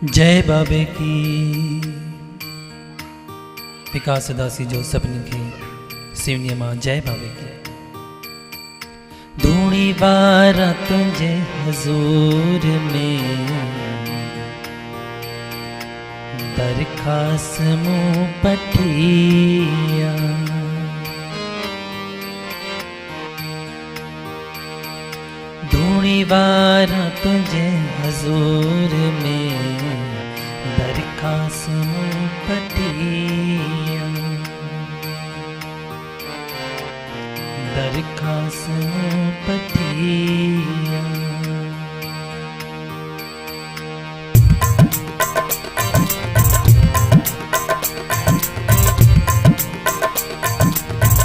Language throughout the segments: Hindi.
जय बाबे की विकास दासी जो सपनी के सिवनिया मां जय बाबे की धूणी बारा तुझे हजूर में दरखास मुँह पठिया धूणी बारा तुझे हजूर में दरखास मुँह पठिया दरखास मुँह पठिया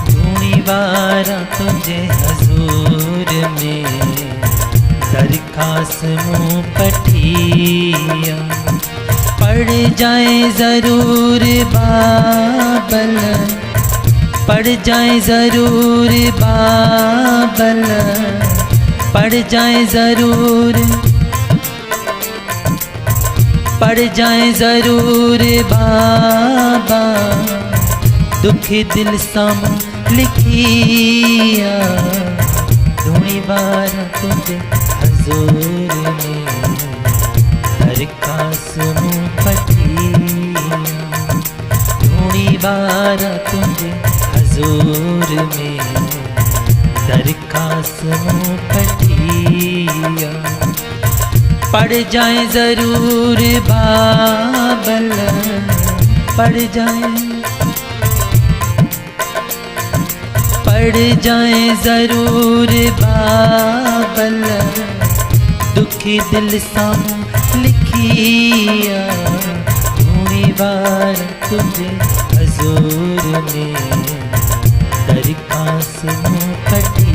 धूणी बारा तुझे हजूर में दरखास मुँह पठिया पड़ जाए ज़रूर बाबल पड़ जाए ज़रूर बाबल पड़ जाए ज़रूर पड़ जाए ज़रूर बाबा दुखी दिल सम लिखिया धूणी बारा तुझे हजूर में दरखास मुँह पठिया धूणी बारा तुझे हजूर में दरखास मुँह पठिया पड़ जाए ज़रूर बाबल पड़ जाए ज़रूर बाबल दुखी दिल सम लिखिया धूणी बारा तुझे हजूर में दरखास मुँह पठिया